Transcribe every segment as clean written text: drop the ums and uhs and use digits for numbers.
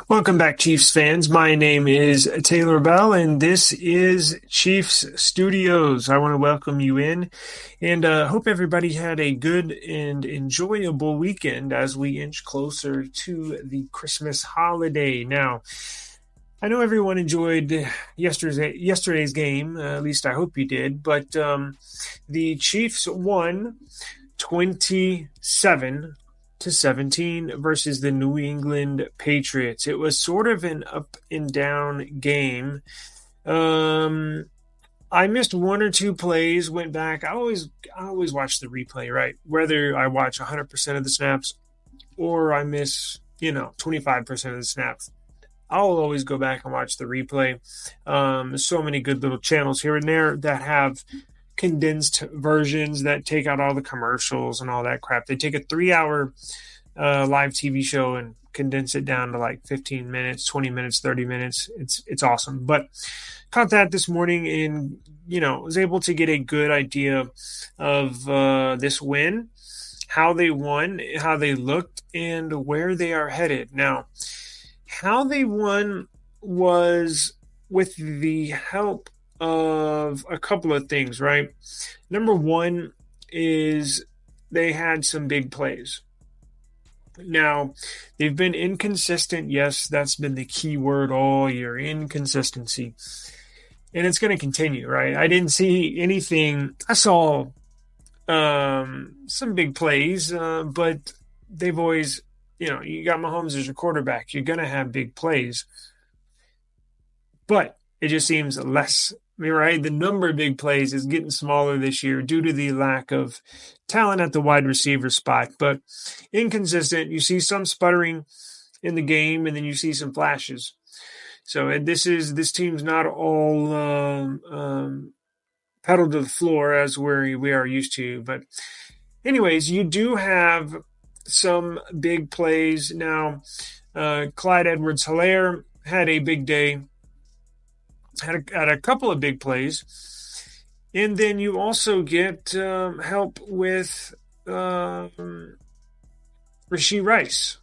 Welcome back, Chiefs fans. My name is Taylor Bell, and this is Chiefs Studios. I want to welcome you in, and hope everybody had a good and enjoyable weekend as we inch closer to the Christmas holiday. Now, I know everyone enjoyed yesterday's game. At least I hope you did. But the Chiefs won 27-17 versus the New England Patriots. It was sort of an up and down game. I missed one or two plays, went back. I always watch the replay, right? Whether I watch 100% of the snaps or I miss, 25% of the snaps. I'll always go back and watch the replay. So many good little channels here and there that have condensed versions that take out all the commercials and all that crap. They take a 3-hour live TV show and condense it down to like 15 minutes, 20 minutes, 30 minutes. It's awesome. But caught that this morning and, was able to get a good idea of this win, how they won, how they looked, and where they are headed. Now, how they won was with the help of a couple of things, right? Number one is they had some big plays. Now, they've been inconsistent. Yes, that's been the key word all year, inconsistency. And it's going to continue, right? I didn't see anything. I saw some big plays, but they've always, you got Mahomes as your quarterback. You're going to have big plays. But it just seems less, right? The number of big plays is getting smaller this year due to the lack of talent at the wide receiver spot. But inconsistent, you see some sputtering in the game, and then you see some flashes. So this team's not all pedal to the floor as we are used to. But anyways, you do have some big plays. Now, Clyde Edwards-Helaire had a big day. Had a couple of big plays. And then you also get help with Rashee Rice.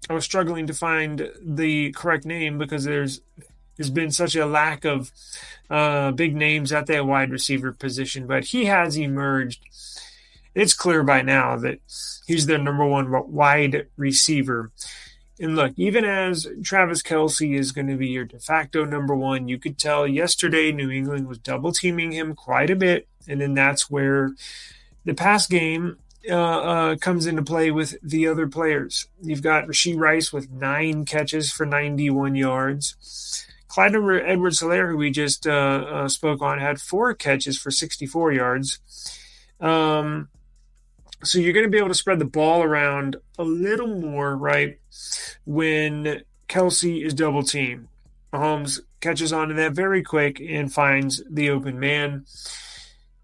I was struggling to find the correct name because there's been such a lack of big names at that wide receiver position. But he has emerged. It's clear by now that he's their number one wide receiver. And look, even as Travis Kelce is going to be your de facto number one, you could tell yesterday New England was double teaming him quite a bit. And then that's where the pass game comes into play with the other players. You've got Rashee Rice with 9 catches for 91 yards. Clyde Edwards-Helaire, who we just spoke on, had 4 catches for 64 yards. So you're going to be able to spread the ball around a little more, right, when Kelce is double teamed. Mahomes catches on to that very quick and finds the open man.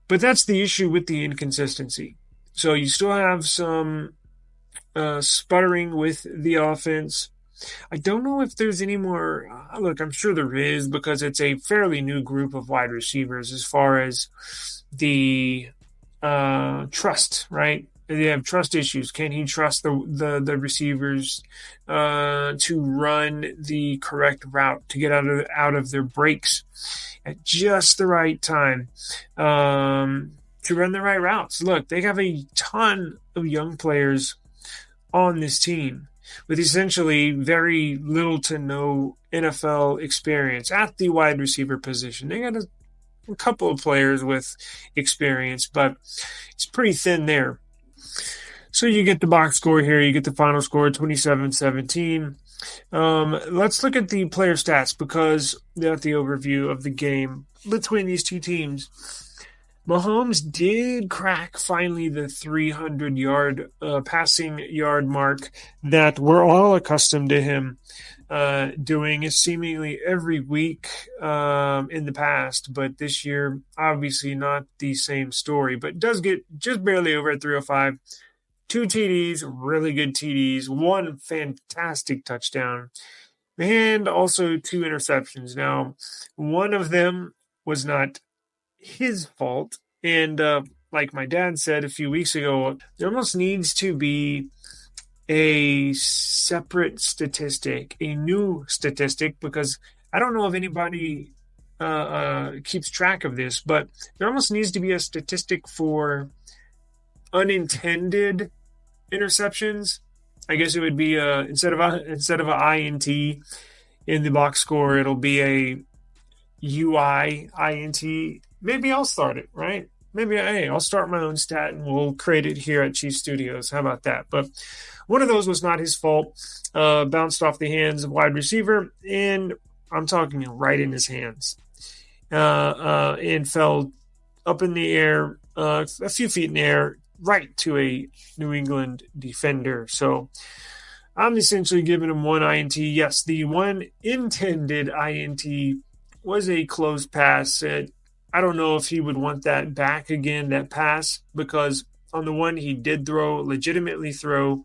But that's the issue with the inconsistency. So you still have some sputtering with the offense. I don't know if there's any more. Look, I'm sure there is because it's a fairly new group of wide receivers as far as the trust, right? They have trust issues. Can he trust the receivers to run the correct route, to get out of their breaks at just the right time, to run the right routes? Look, they have a ton of young players on this team with essentially very little to no NFL experience at the wide receiver position. They got a couple of players with experience, but it's pretty thin there. So you get the box score here. You get the final score, 27-17. Let's look at the player stats because that's the overview of the game between these two teams. Mahomes did crack finally the 300-yard passing yard mark that we're all accustomed to him doing seemingly every week in the past, but this year obviously not the same story, but does get just barely over at 305. 2 TDs, really good TDs, 1 fantastic touchdown, and also 2 interceptions. Now, one of them was not his fault, and like my dad said a few weeks ago, there almost needs to be a separate statistic, a new statistic, because I don't know if anybody keeps track of this, but there almost needs to be a statistic for unintended interceptions. I guess it would be instead of a INT in the box score, it'll be a UI INT. Maybe I'll start it, right? Maybe I'll start my own stat and we'll create it here at CMF Studios. How about that? But one of those was not his fault. Bounced off the hands of wide receiver, and I'm talking right in his hands, and fell up in the air, a few feet in the air, right to a New England defender. So I'm essentially giving him one INT. Yes, the one intended INT was a close pass. I don't know if he would want that back again, that pass, because on the one he did legitimately throw,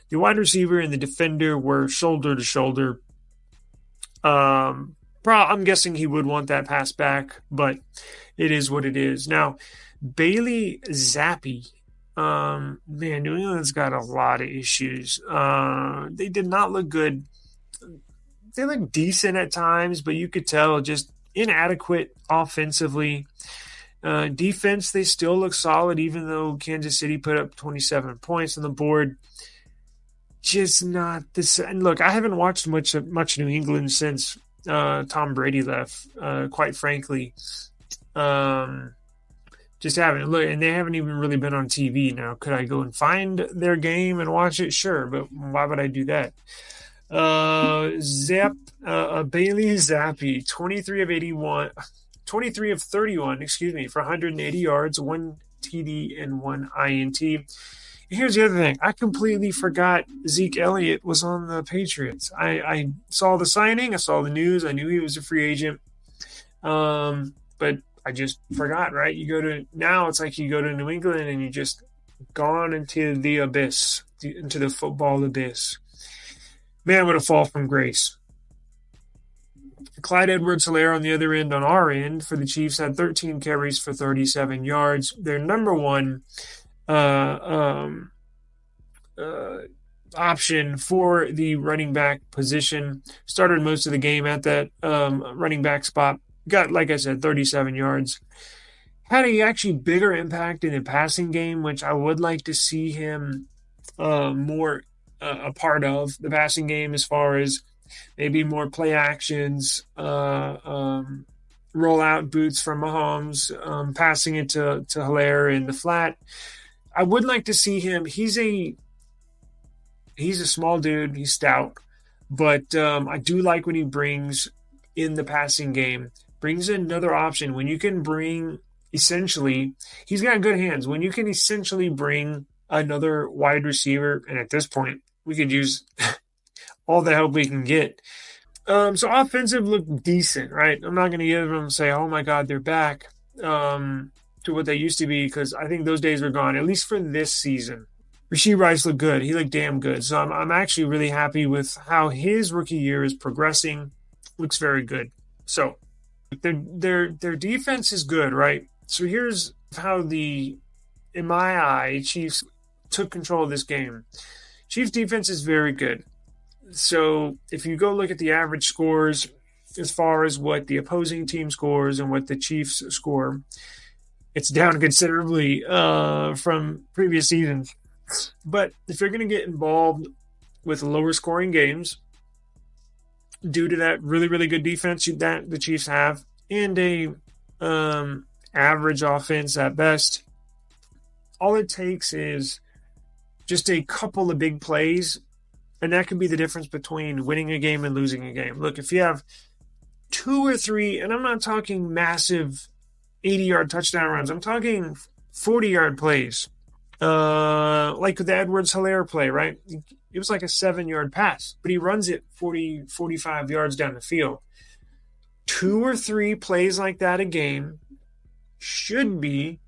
the wide receiver and the defender were shoulder to shoulder. I'm guessing he would want that pass back, but it is what it is. Now, Bailey Zappi, man, New England's got a lot of issues. They did not look good. They look decent at times, but you could tell just inadequate offensively. Defense, they still look solid, even though Kansas City put up 27 points on the board. Just not this. And look, I haven't watched much New England since Tom Brady left. Quite frankly, just haven't. Look, and they haven't even really been on TV now. Could I go and find their game and watch it? Sure, but why would I do that? Bailey Zappi, 23 of 31, for 180 yards, 1 TD and 1 INT. And here's the other thing. I completely forgot Zeke Elliott was on the Patriots. I saw the signing. I saw the news. I knew he was a free agent. But I just forgot, right? Now it's like you go to New England and you just gone into the abyss, into the football abyss. Man, what a fall from grace. Clyde Edwards-Helaire on the other end, on our end, for the Chiefs, had 13 carries for 37 yards. Their number one option for the running back position. Started most of the game at that running back spot. Got, like I said, 37 yards. Had a actually bigger impact in the passing game, which I would like to see him more a part of the passing game, as far as maybe more play actions, roll out boots from Mahomes, passing it to Helaire in the flat. I would like to see him. He's a small dude. He's stout, but I do like when he brings in the passing game, brings in another option. When you can bring, essentially, he's got good hands. When you can essentially bring another wide receiver, and at this point, we could use all the help we can get. So offensive looked decent, right? I'm not going to give them say, oh my God, they're back to what they used to be, because I think those days are gone, at least for this season. Rashee Rice looked good. He looked damn good. So I'm actually really happy with how his rookie year is progressing. Looks very good. So their defense is good, right? So here's how in my eye, Chiefs took control of this game. Chiefs defense is very good. So if you go look at the average scores as far as what the opposing team scores and what the Chiefs score, it's down considerably from previous seasons. But if you're going to get involved with lower scoring games due to that really, really good defense that the Chiefs have, and a average offense at best, all it takes is just a couple of big plays, and that could be the difference between winning a game and losing a game. Look, if you have 2 or 3, and I'm not talking massive 80-yard touchdown runs, I'm talking 40-yard plays, like the Edwards-Helaire play, right? It was like a 7-yard pass, but he runs it 40, 45 yards down the field. 2 or 3 plays like that a game should be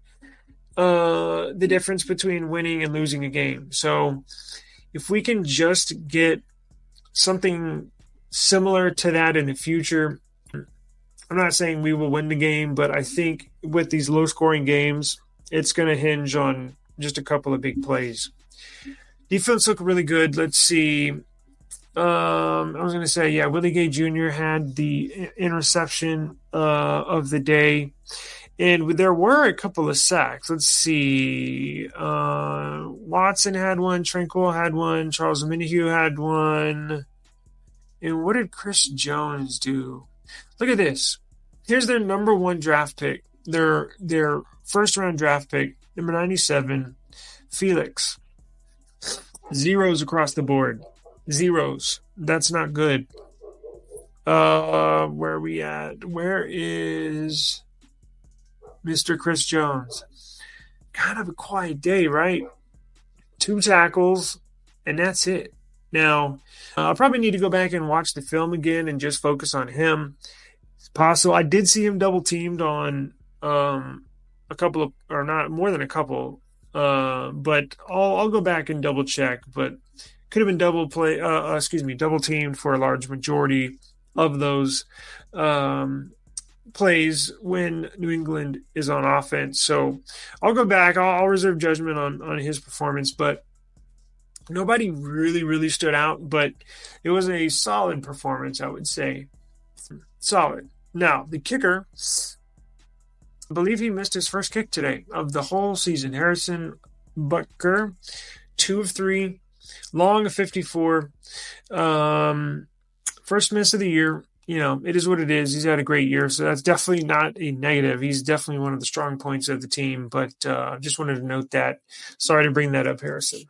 the difference between winning and losing a game. So if we can just get something similar to that in the future, I'm not saying we will win the game, but I think with these low-scoring games, it's going to hinge on just a couple of big plays. Defense looked really good. Let's see. I was going to say, yeah, Willie Gay Jr. had the interception of the day. And there were a couple of sacks. Let's see. Watson had one. Tranquil had one. Charles Omenihu had one. And what did Chris Jones do? Look at this. Here's their number one draft pick. Their first-round draft pick, number 97, Felix. Zeros across the board. Zeros. That's not good. Where are we at? Where is Mr. Chris Jones? Kind of a quiet day, right? 2 tackles, and that's it. Now, I'll probably need to go back and watch the film again and just focus on him. It's possible. I did see him double teamed on a couple of, or not more than a couple, but I'll go back and double check. But could have been double teamed for a large majority of those plays when New England is on offense. So I'll go back. I'll reserve judgment on his performance, but nobody really stood out, but it was a solid performance, I would say. Solid. Now, the kicker, I believe he missed his first kick today of the whole season. Harrison Butker, 2 of 3, long of 54. First miss of the year. You know, it is what it is. He's had a great year, so that's definitely not a negative. He's definitely one of the strong points of the team, but I just wanted to note that. Sorry to bring that up, Harrison.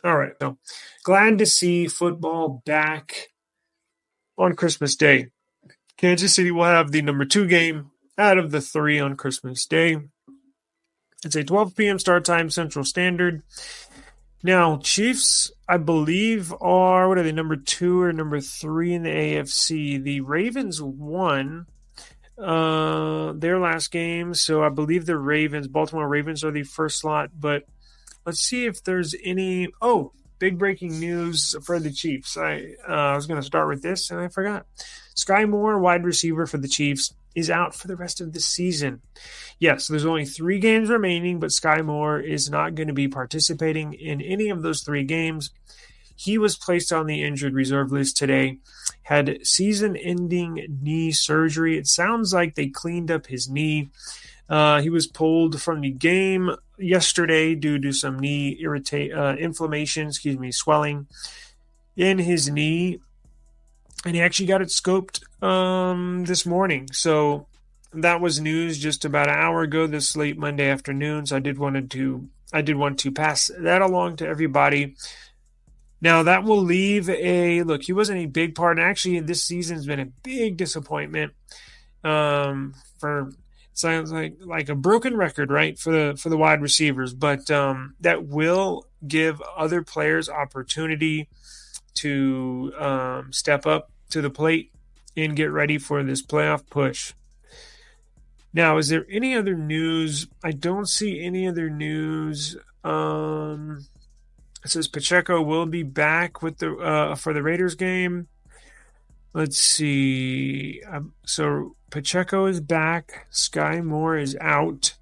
All right, so glad to see football back on Christmas Day. Kansas City will have the number 2 game out of the 3 on Christmas Day. It's a 12 p.m. start time, Central Standard. Now, Chiefs, I believe, are, what are they, number 2 or number 3 in the AFC? The Ravens won their last game, so I believe the Baltimore Ravens are the first slot, but let's see if there's any. Oh, big breaking news for the Chiefs. I was going to start with this, and I forgot. Skyy Moore, wide receiver for the Chiefs, is out for the rest of the season. Yes, there's only 3 games remaining, but Skyy Moore is not going to be participating in any of those 3 games. He was placed on the injured reserve list today, had season-ending knee surgery. It sounds like they cleaned up his knee. He was pulled from the game yesterday due to some knee swelling in his knee, and he actually got it scoped this morning. So that was news just about an hour ago, this late Monday afternoon. So I did want to pass that along to everybody. Now that will leave he wasn't a big part, and actually this season's been a big disappointment for. Sounds like a broken record, right, for the wide receivers, but that will give other players opportunity to step up to the plate and get ready for this playoff push. Now, is there any other news? I don't see any other news. It says Pacheco will be back with for the Raiders game. Let's see. So Pacheco is back. Skyy Moore is out.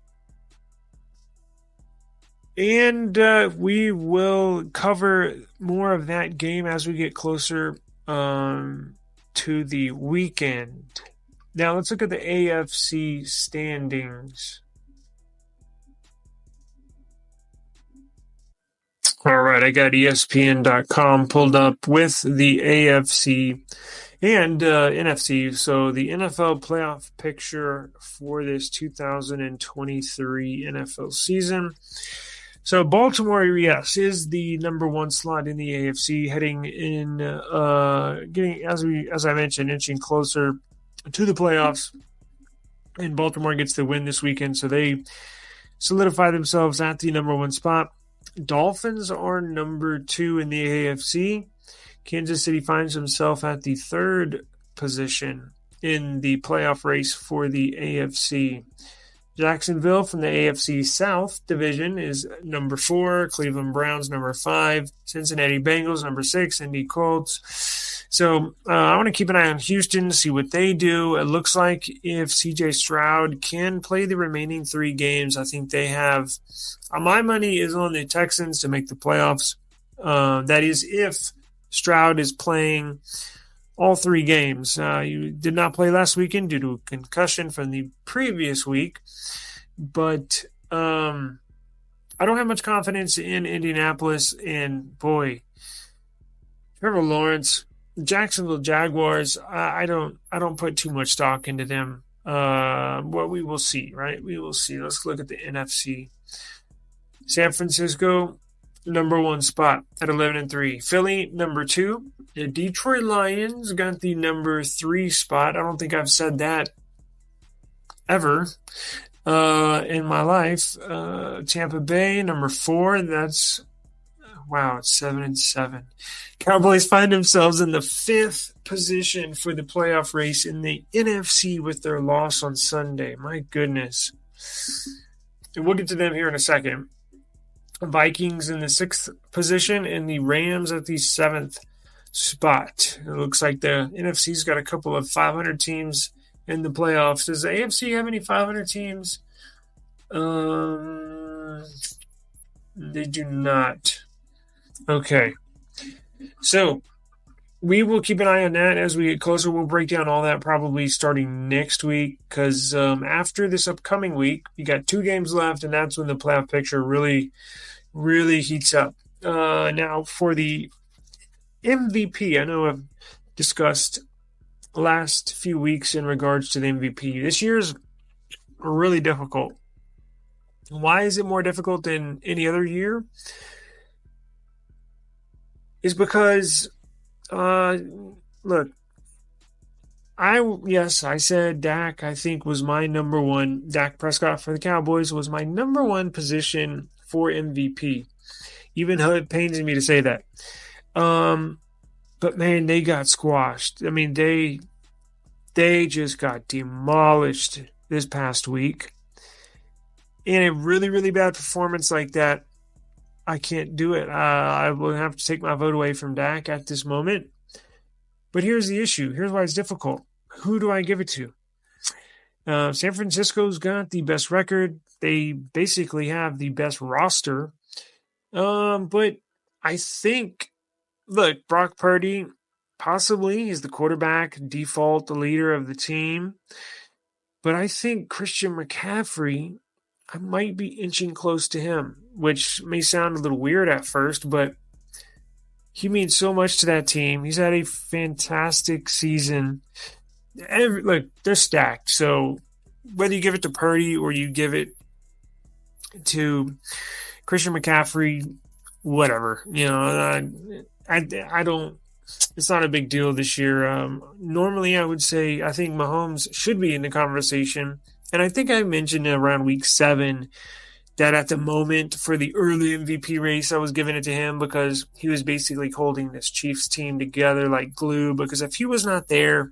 And we will cover more of that game as we get closer to the weekend. Now let's look at the AFC standings. All right, I got ESPN.com pulled up with the AFC and NFC. So the NFL playoff picture for this 2023 NFL season. So Baltimore, yes, is the number 1 slot in the AFC, heading in, getting, as I mentioned, inching closer to the playoffs. And Baltimore gets the win this weekend, so they solidify themselves at the number 1 spot. Dolphins are number 2 in the AFC. Kansas City finds himself at the 3rd position in the playoff race for the AFC. Jacksonville from the AFC South division is number 4. Cleveland Browns number 5. Cincinnati Bengals number 6. Indy Colts. So I want to keep an eye on Houston to see what they do. It looks like if CJ Stroud can play the remaining 3 games, I think they have. My money is on the Texans to make the playoffs. That is if Stroud is playing all 3 games. He did not play last weekend due to a concussion from the previous week. But I don't have much confidence in Indianapolis. And boy, Trevor Lawrence, Jacksonville Jaguars, I don't put too much stock into them. Well, we will see, right? We will see. Let's look at the NFC. San Francisco, number 1 spot at 11-3. Philly, number 2. The Detroit Lions got the number 3 spot. I don't think I've said that ever in my life. Tampa Bay, number 4. That's wow, it's 7-7. Cowboys find themselves in the 5th position for the playoff race in the NFC with their loss on Sunday. My goodness. And we'll get to them here in a second. Vikings in the 6th position and the Rams at the 7th spot. It looks like the NFC's got a couple of 500 teams in the playoffs. Does the AFC have any 500 teams? They do not. Okay. So we will keep an eye on that as we get closer. We'll break down all that probably starting next week because after this upcoming week, you got 2 games left, and that's when the playoff picture really heats up. Now, for the MVP, I know I've discussed last few weeks in regards to the MVP. This year's really difficult. Why is it more difficult than any other year? Is because, look, I said Dak, I think, was my number 1. Dak Prescott for the Cowboys was my number 1 position for MVP, even though it pains me to say that. But man, they got squashed. I mean, they just got demolished this past week. In a really bad performance like that, I can't do it. I will have to take my vote away from Dak at this moment. But here's the issue. Here's why it's difficult. Who do I give it to? San Francisco's got the best record. They basically have the best roster. But I think, look, Brock Purdy possibly is the quarterback, default, the leader of the team. But I think Christian McCaffrey, I might be inching close to him, which may sound a little weird at first, but he means so much to that team. He's had a fantastic season. Look, they're stacked. So whether you give it to Purdy or you give it to Christian McCaffrey, whatever, I don't. It's not a big deal this year. Normally, I would say I think Mahomes should be in the conversation. And I think I mentioned around week 7 that at the moment for the early MVP race, I was giving it to him because he was basically holding this Chiefs team together like glue. Because if he was not there,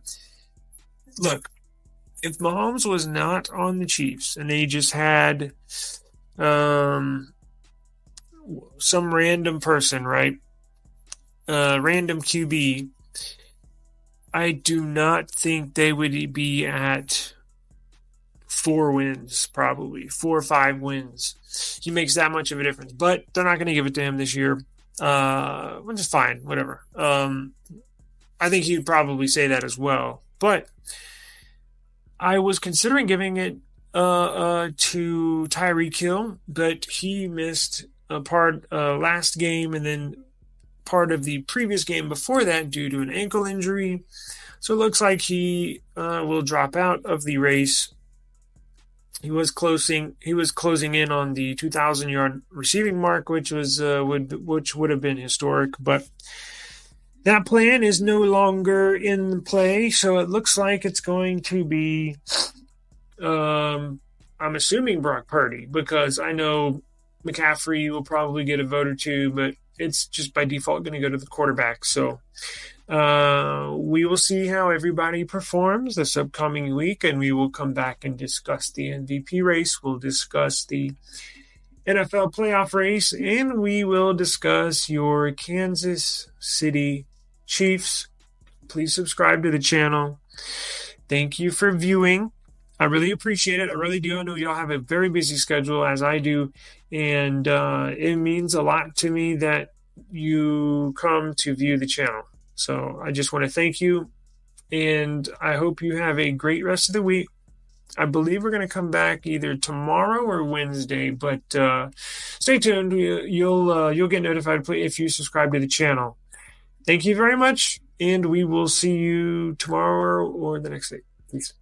look, if Mahomes was not on the Chiefs and they just had some random person, right? Random QB, I do not think they would be at 4 wins, probably 4 or 5 wins. He makes that much of a difference, but they're not going to give it to him this year, which is fine, whatever. I think he'd probably say that as well, but I was considering giving it to Tyreek Hill, but he missed a part last game and then part of the previous game before that due to an ankle injury. So it looks like he will drop out of the race. He was closing in on the 2,000-yard receiving mark, which would have been historic, but that plan is no longer in play. So it looks like it's going to be, I'm assuming Brock Purdy, because I know McCaffrey will probably get a vote or two, but it's just by default going to go to the quarterback. So we will see how everybody performs this upcoming week, and we will come back and discuss the MVP race. We'll discuss the NFL playoff race, and we will discuss your Kansas City Chiefs. Please subscribe to the channel. Thank you for viewing. I really appreciate it. I really do. I know y'all have a very busy schedule, as I do, and it means a lot to me that you come to view the channel. So I just want to thank you, and I hope you have a great rest of the week. I believe we're going to come back either tomorrow or Wednesday, but stay tuned. You'll get notified if you subscribe to the channel. Thank you very much, and we will see you tomorrow or the next day. Peace.